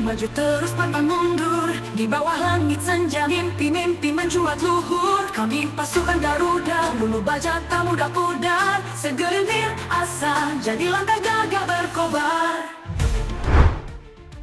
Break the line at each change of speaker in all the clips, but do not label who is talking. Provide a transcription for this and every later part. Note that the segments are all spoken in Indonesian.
maju terus pantang mundur. Di bawah langit senja mimpi-mimpi mencuat luhur. Kami pasukan Garuda, dulu baja tak mudah pudar. Segelintir asa jadi langkah gagah berkobar.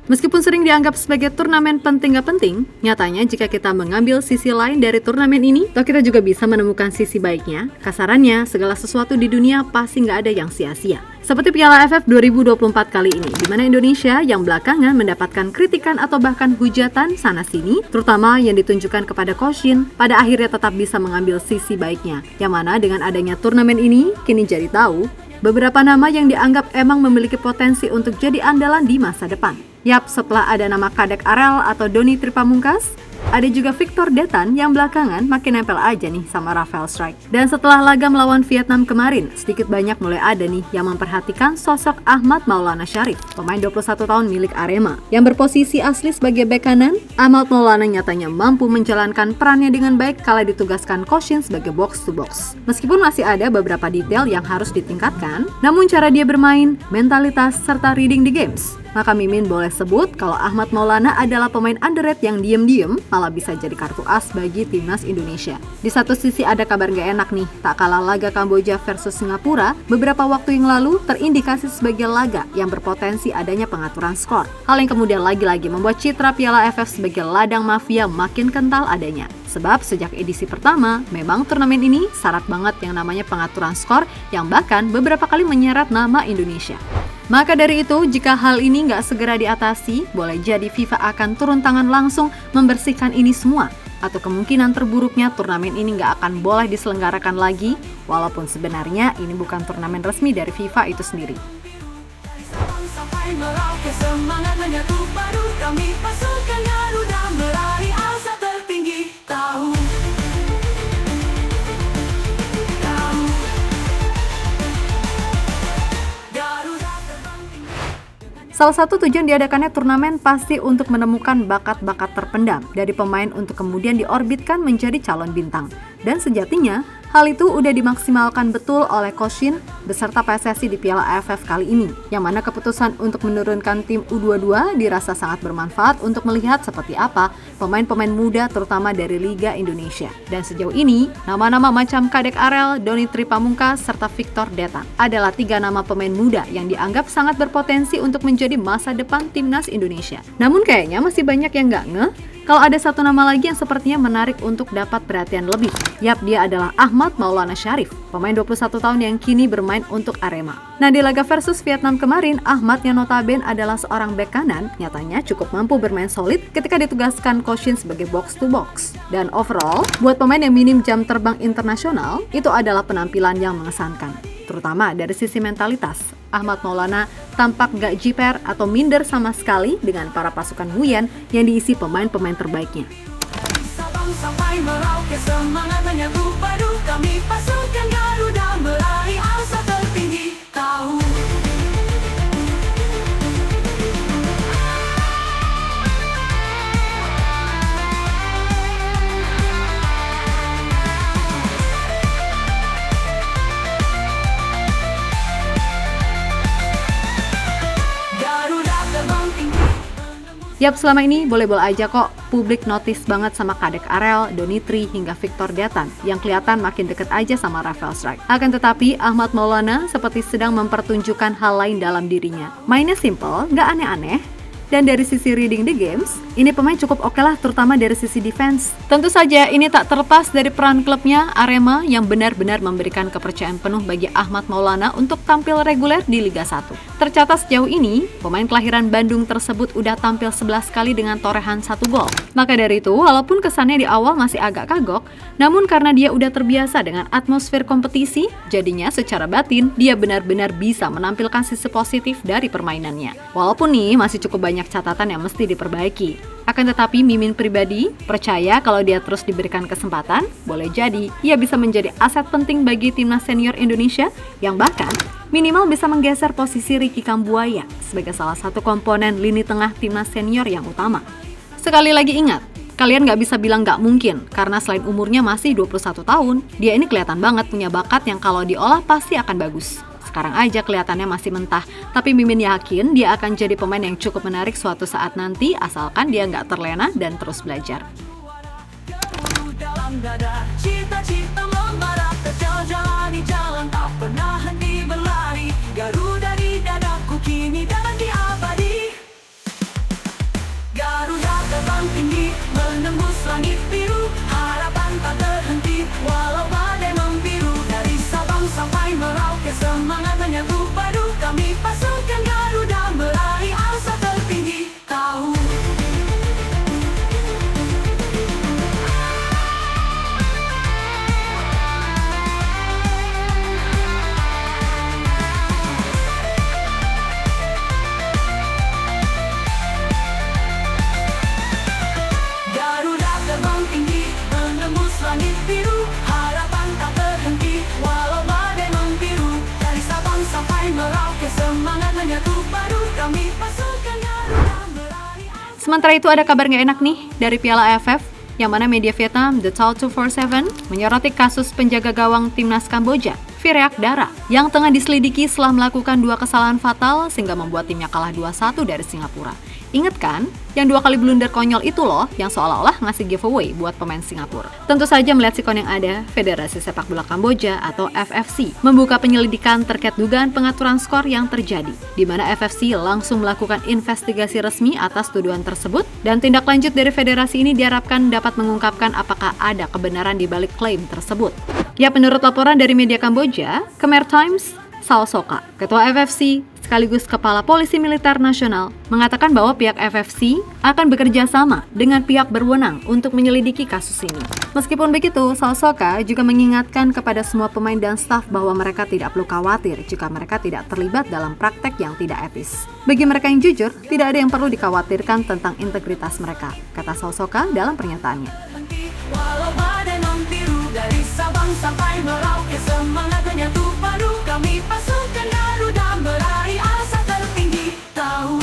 Meskipun sering dianggap sebagai turnamen penting gak penting, nyatanya jika kita mengambil sisi lain dari turnamen ini, toh kita juga bisa menemukan sisi baiknya. Kasarannya, segala sesuatu di dunia pasti gak ada yang sia-sia. Seperti Piala AFF 2024 kali ini, di mana Indonesia yang belakangan mendapatkan kritikan atau bahkan hujatan sana-sini, terutama yang ditunjukkan kepada Coach Shin, pada akhirnya tetap bisa mengambil sisi baiknya. Yang mana dengan adanya turnamen ini, kini jadi tahu, beberapa nama yang dianggap emang memiliki potensi untuk jadi andalan di masa depan. Yap, setelah ada nama Kadek Arel atau Doni Tripamungkas, ada juga Victor Detan yang belakangan makin nempel aja nih sama Rafael Strike. Dan setelah laga melawan Vietnam kemarin, sedikit banyak mulai ada nih yang memperhatikan sosok Ahmad Maulana Syarif, pemain 21 tahun milik Arema. Yang berposisi asli sebagai bek kanan, Ahmad Maulana nyatanya mampu menjalankan perannya dengan baik kala ditugaskan Coach Shin sebagai box to box. Meskipun masih ada beberapa detail yang harus ditingkatkan, namun cara dia bermain, mentalitas, serta reading the games, maka Mimin boleh sebut kalau Ahmad Maulana adalah pemain underrated yang diem-diem malah bisa jadi kartu as bagi timnas Indonesia. Di satu sisi ada kabar gak enak nih, tak kalah laga Kamboja versus Singapura beberapa waktu yang lalu terindikasi sebagai laga yang berpotensi adanya pengaturan skor. Hal yang kemudian lagi-lagi membuat citra Piala AFF sebagai ladang mafia makin kental adanya. Sebab sejak edisi pertama, memang turnamen ini syarat banget yang namanya pengaturan skor yang bahkan beberapa kali menyeret nama Indonesia. Maka dari itu, jika hal ini nggak segera diatasi, boleh jadi FIFA akan turun tangan langsung membersihkan ini semua. Atau kemungkinan terburuknya turnamen ini nggak akan boleh diselenggarakan lagi, walaupun sebenarnya ini bukan turnamen resmi dari FIFA itu sendiri.
Sampai Merauke semangat menyatu padu, kami pasukan Garuda meraih asa tertinggi.
Salah satu tujuan diadakannya turnamen pasti untuk menemukan bakat-bakat terpendam dari pemain untuk kemudian diorbitkan menjadi calon bintang. Dan sejatinya, hal itu udah dimaksimalkan betul oleh Coach Shin beserta PSSI di Piala AFF kali ini, yang mana keputusan untuk menurunkan tim U22 dirasa sangat bermanfaat untuk melihat seperti apa pemain-pemain muda terutama dari Liga Indonesia. Dan sejauh ini, nama-nama macam Kadek Arel, Doni Tripamungkas, serta Victor Detan adalah 3 nama pemain muda yang dianggap sangat berpotensi untuk menjadi masa depan timnas Indonesia. Namun kayaknya masih banyak yang nggak ngeh kalau ada satu nama lagi yang sepertinya menarik untuk dapat perhatian lebih. Yap, dia adalah Ahmad Maulana Syarif, pemain 21 tahun yang kini bermain untuk Arema. Nah, di laga versus Vietnam kemarin, Ahmad yang notabene adalah seorang bek kanan, nyatanya cukup mampu bermain solid ketika ditugaskan Coach Shin sebagai box to box. Dan overall, buat pemain yang minim jam terbang internasional, itu adalah penampilan yang mengesankan. Terutama dari sisi mentalitas, Ahmad Maulana tampak gak jiper atau minder sama sekali dengan para pasukan Nguyen yang diisi pemain-pemain terbaiknya.
Sabang sampai Merauke semangat menyatu padu, kami pasukan Garuda meraih asa tertinggi.
Yap, selama ini boleh-boleh aja kok publik notice banget sama Kadek Arel, Donitri, hingga Victor Detan yang kelihatan makin deket aja sama Rafael Strike. Akan tetapi, Ahmad Maulana seperti sedang mempertunjukkan hal lain dalam dirinya. Mainnya simple, nggak aneh-aneh. Dan dari sisi reading the games, ini pemain cukup oke lah, terutama dari sisi defense. Tentu saja ini tak terlepas dari peran klubnya Arema yang benar-benar memberikan kepercayaan penuh bagi Ahmad Maulana untuk tampil reguler di Liga 1. Tercatat sejauh ini, pemain kelahiran Bandung tersebut udah tampil 11 kali dengan torehan 1 gol. Maka dari itu, walaupun kesannya di awal masih agak kagok, namun karena dia udah terbiasa dengan atmosfer kompetisi, jadinya secara batin dia benar-benar bisa menampilkan sisi positif dari permainannya. Walaupun nih masih cukup banyak catatan yang mesti diperbaiki. Akan tetapi Mimin pribadi percaya kalau dia terus diberikan kesempatan, boleh jadi ia bisa menjadi aset penting bagi timnas senior Indonesia yang bahkan minimal bisa menggeser posisi Ricky Kambuaya sebagai salah satu komponen lini tengah timnas senior yang utama. Sekali lagi ingat, kalian gak bisa bilang gak mungkin, karena selain umurnya masih 21 tahun, dia ini kelihatan banget punya bakat yang kalau diolah pasti akan bagus. Sekarang aja kelihatannya masih mentah, tapi Mimin yakin dia akan jadi pemain yang cukup menarik suatu saat nanti, asalkan dia nggak terlena dan terus belajar.
Dalam dada, cita-cita membara, terjalani jalan tak pernah henti berlari. Garuda di dadaku kini dan di abadi. Garuda terbang tinggi, menembus langit biru. Harapan tak terhenti, walau badai membiru. Dari Sabang sampai Merauke, semangat menyatu padu. Kami pasukan Garuda meraih asa tertinggi. Tahu langit biru, harapan tak terhenti, walau badai membiru. Dari Sabang sampai Merauke, semangat menyatu padu. Kami pasukan Garuda berlari.
Sementara itu ada kabar nggak enak nih dari Piala AFF, yang mana media Vietnam The Tal 247 menyoroti kasus penjaga gawang timnas Kamboja, Viriak Dara, yang tengah diselidiki setelah melakukan 2 kesalahan fatal sehingga membuat timnya kalah 2-1 dari Singapura. Ingat kan, yang 2 kali blunder konyol itu loh yang seolah-olah ngasih giveaway buat pemain Singapura. Tentu saja melihat sikon yang ada, Federasi Sepak Bola Kamboja atau FFC membuka penyelidikan terkait dugaan pengaturan skor yang terjadi, di mana FFC langsung melakukan investigasi resmi atas tuduhan tersebut, dan tindak lanjut dari federasi ini diharapkan dapat mengungkapkan apakah ada kebenaran di balik klaim tersebut. Ya, menurut laporan dari media Kamboja, Khmer Times, Sao Soka, Ketua FFC sekaligus Kepala Polisi Militer Nasional, mengatakan bahwa pihak FFC akan bekerja sama dengan pihak berwenang untuk menyelidiki kasus ini. Meskipun begitu, Sao Soka juga mengingatkan kepada semua pemain dan staf bahwa mereka tidak perlu khawatir jika mereka tidak terlibat dalam praktek yang tidak etis. Bagi mereka yang jujur, tidak ada yang perlu dikhawatirkan tentang integritas mereka, kata Sao Soka dalam pernyataannya.
Walau badai membiru, dari Sabang sampai Merauke, semangat menyatu padu. Kami pasukan Garuda meraih asa tertinggi. Tahu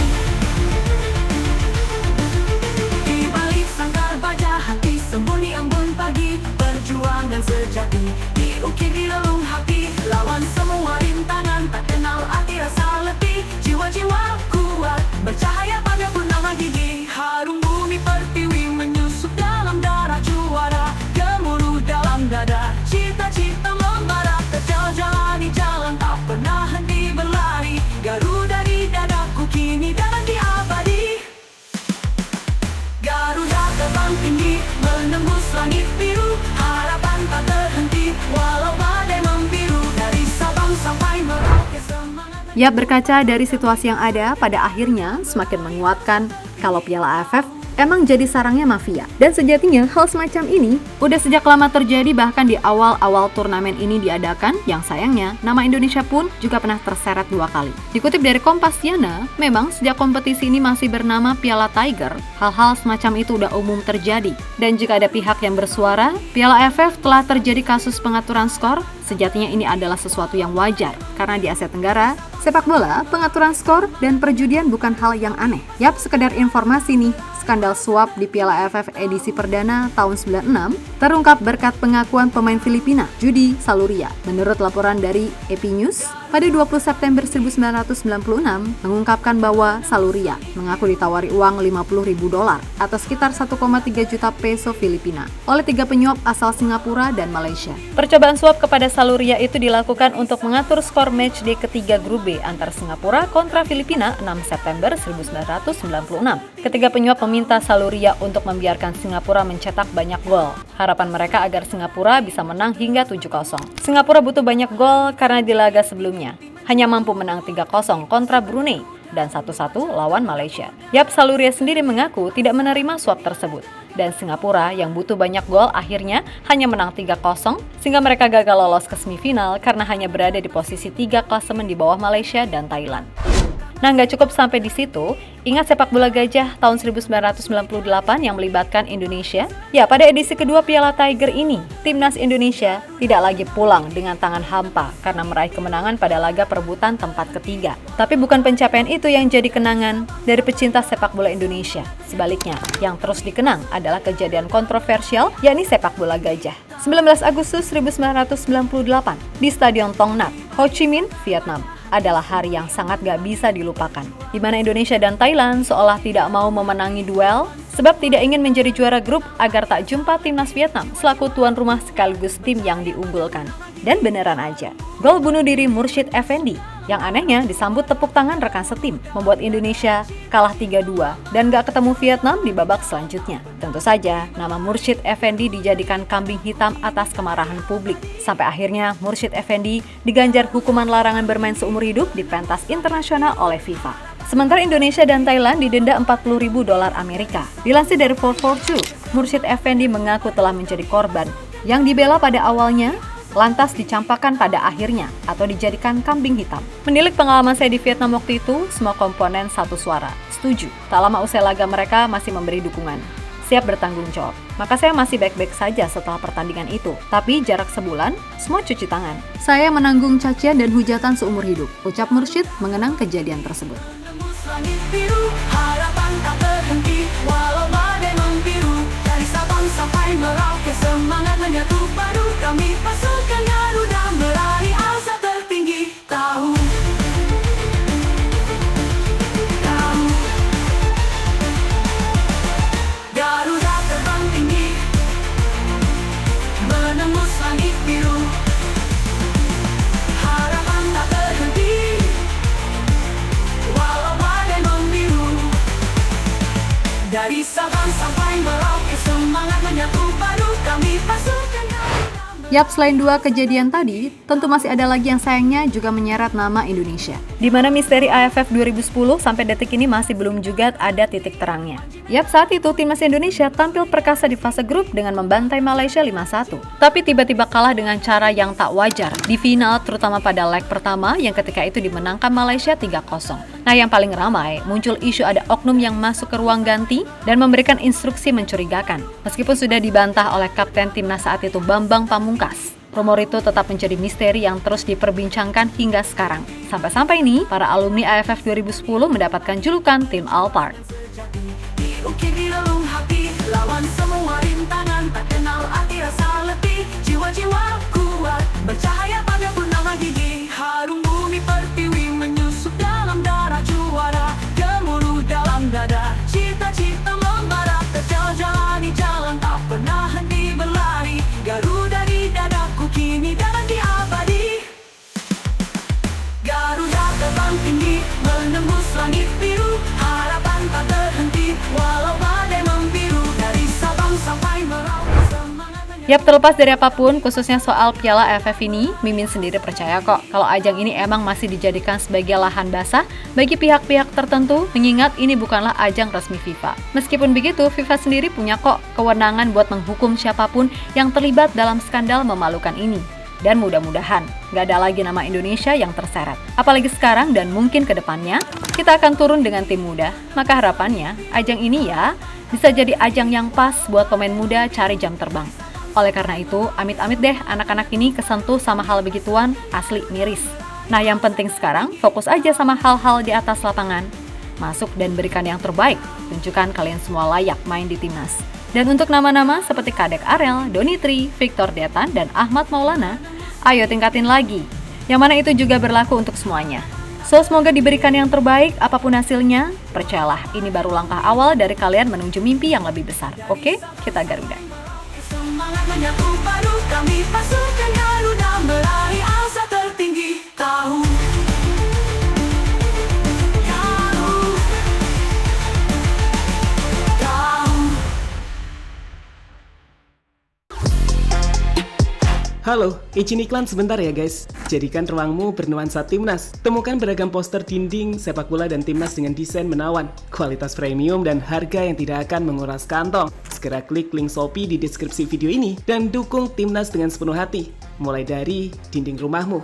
di balik sangkar baja, hati sembunyi embun pagi. Perjuangan sejati diukir di relung hati. Lawan semua rintangan, tak kenal arti rasa letih. Jiwa-jiwa kuat, bercahaya pada purnama gigi. Harum bumi pertiwi menyusup dalam darah juara. Gemuruh dalam dada, cita-cita membara. Terjalani jalan tak pernah henti berlari. Garuda di dadaku kini dan di abadi. Garuda terbang tinggi, menembus langit biru. Harapan tak terhenti, walau badai membiru. Dari Sabang sampai Merauke, semangat.
Ya, berkaca dari situasi yang ada, pada akhirnya semakin menguatkan kalau Piala AFF emang jadi sarangnya mafia. Dan sejatinya hal semacam ini udah sejak lama terjadi, bahkan di awal-awal turnamen ini diadakan, yang sayangnya nama Indonesia pun juga pernah terseret 2 kali. Dikutip dari Kompasiana, memang sejak kompetisi ini masih bernama Piala Tiger, hal-hal semacam itu udah umum terjadi. Dan jika ada pihak yang bersuara, Piala AFF telah terjadi kasus pengaturan skor, sejatinya ini adalah sesuatu yang wajar. Karena di Asia Tenggara, sepak bola, pengaturan skor, dan perjudian bukan hal yang aneh. Yap, sekedar informasi nih, skandal suap di Piala AFF edisi perdana tahun 96 terungkap berkat pengakuan pemain Filipina, Judi Saluria. Menurut laporan dari AP News, pada 20 September 1996 mengungkapkan bahwa Saluria mengaku ditawari uang $50.000 atau sekitar 1,3 juta peso Filipina oleh 3 penyuap asal Singapura dan Malaysia. Percobaan suap kepada Saluria itu dilakukan untuk mengatur skor match day ketiga grup B antara Singapura kontra Filipina 6 September 1996. Ketiga penyuap meminta Saluria untuk membiarkan Singapura mencetak banyak gol. Harapan mereka agar Singapura bisa menang hingga 7-0. Singapura butuh banyak gol karena di laga sebelumnya hanya mampu menang 3-0 kontra Brunei dan 1-1 lawan Malaysia. Yap, Saluria sendiri mengaku tidak menerima suap tersebut. Dan Singapura yang butuh banyak gol akhirnya hanya menang 3-0 sehingga mereka gagal lolos ke semifinal karena hanya berada di posisi 3 klasemen di bawah Malaysia dan Thailand. Nah, nggak cukup sampai di situ. Ingat sepak bola gajah tahun 1998 yang melibatkan Indonesia? Ya, pada edisi kedua Piala Tiger ini, timnas Indonesia tidak lagi pulang dengan tangan hampa karena meraih kemenangan pada laga perebutan tempat ketiga. Tapi bukan pencapaian itu yang jadi kenangan dari pecinta sepak bola Indonesia. Sebaliknya, yang terus dikenang adalah kejadian kontroversial, yakni sepak bola gajah. 19 Agustus 1998 di Stadion Tong Nhat, Ho Chi Minh, Vietnam, adalah hari yang sangat gak bisa dilupakan, di mana Indonesia dan Thailand seolah tidak mau memenangi duel sebab tidak ingin menjadi juara grup agar tak jumpa timnas Vietnam selaku tuan rumah sekaligus tim yang diunggulkan. Dan beneran aja, gol bunuh diri Mursyid Effendi yang anehnya disambut tepuk tangan rekan setim membuat Indonesia kalah 3-2 dan gak ketemu Vietnam di babak selanjutnya. Tentu saja, nama Mursyid Effendi dijadikan kambing hitam atas kemarahan publik. Sampai akhirnya Mursyid Effendi diganjar hukuman larangan bermain seumur hidup di pentas internasional oleh FIFA. Sementara Indonesia dan Thailand didenda $40.000 Amerika. Dilansir dari 442, Mursyid Effendi mengaku telah menjadi korban yang dibela pada awalnya, lantas dicampakkan pada akhirnya atau dijadikan kambing hitam. Menilik pengalaman saya di Vietnam waktu itu, semua komponen satu suara, setuju. Tak lama usai laga mereka masih memberi dukungan, siap bertanggung jawab. Maka saya masih baik-baik saja setelah pertandingan itu. Tapi jarak sebulan, semua cuci tangan. Saya menanggung cacian dan hujatan seumur hidup, ucap Mursyid mengenang kejadian tersebut.
Langit biru, harapan tak berhenti, walau badai membiru. Dari Sabang sampai Merauke, semangat menyatu padu. Kami pasukan Garuda meraih asa tertinggi. Tahu Garuda terbang tinggi, menembus langit biru. Harapan tak berhenti, walau badai membiru. Dari Sabang sampai Merauke, semangat menyatu padu. Kami pasukan Garuda.
Yap, selain dua kejadian tadi, tentu masih ada lagi yang sayangnya juga menyeret nama Indonesia. Di mana misteri AFF 2010 sampai detik ini masih belum juga ada titik terangnya. Yap, saat itu timnas Indonesia tampil perkasa di fase grup dengan membantai Malaysia 5-1. Tapi tiba-tiba kalah dengan cara yang tak wajar di final, terutama pada leg pertama yang ketika itu dimenangkan Malaysia 3-0. Nah, yang paling ramai muncul isu ada oknum yang masuk ke ruang ganti dan memberikan instruksi mencurigakan. Meskipun sudah dibantah oleh kapten timnas saat itu Bambang Pamungkas, rumor itu tetap menjadi misteri yang terus diperbincangkan hingga sekarang. Sampai-sampai ini, para alumni AFF 2010 mendapatkan julukan tim Alphard.
Diukir di relung hati, lawan semua rintangan, tak kenal arti rasa letih. Jiwa-jiwa kuat, bercahaya pada purnama gigi. Harum bumi pertiwi menyusup dalam darah juara. Gemuruh dalam dada, cita-cita membara. Terjalani jalan, tak pernah henti berlari. Garuda di dadaku kini dan di abadi. Garuda terbang tinggi, menembus langit biru. Harapan tak terhenti, walau badai membiru. Dari Sabang sampai Merauke, semangat menyatu.
Yap, terlepas dari apapun, khususnya soal Piala AFF ini, Mimin sendiri percaya kok kalau ajang ini emang masih dijadikan sebagai lahan basah bagi pihak-pihak tertentu, mengingat ini bukanlah ajang resmi FIFA. Meskipun begitu, FIFA sendiri punya kok kewenangan buat menghukum siapapun yang terlibat dalam skandal memalukan ini. Dan mudah-mudahan nggak ada lagi nama Indonesia yang terseret. Apalagi sekarang dan mungkin ke depannya, kita akan turun dengan tim muda. Maka harapannya, ajang ini ya bisa jadi ajang yang pas buat pemain muda cari jam terbang. Oleh karena itu, amit-amit deh anak-anak ini kesentuh sama hal begituan, asli miris. Nah, yang penting sekarang fokus aja sama hal-hal di atas lapangan. Masuk dan berikan yang terbaik, tunjukkan kalian semua layak main di timnas. Dan untuk nama-nama seperti Kadek Arel, Donitri, Victor Detan, dan Ahmad Maulana, ayo tingkatin lagi. Yang mana itu juga berlaku untuk semuanya. So, semoga diberikan yang terbaik apapun hasilnya. Percayalah, ini baru langkah awal dari kalian menuju mimpi yang lebih besar. Oke? Kita Garuda.
Semangat menyatu padu, kami pasukan Garuda meraih asa tertinggi. Tahu
Halo, izin iklan sebentar ya guys. Jadikan ruangmu bernuansa timnas. Temukan beragam poster dinding, sepak bola dan timnas dengan desain menawan, kualitas premium dan harga yang tidak akan menguras kantong. Segera klik link Shopee di deskripsi video ini dan dukung timnas dengan sepenuh hati. Mulai dari dinding rumahmu.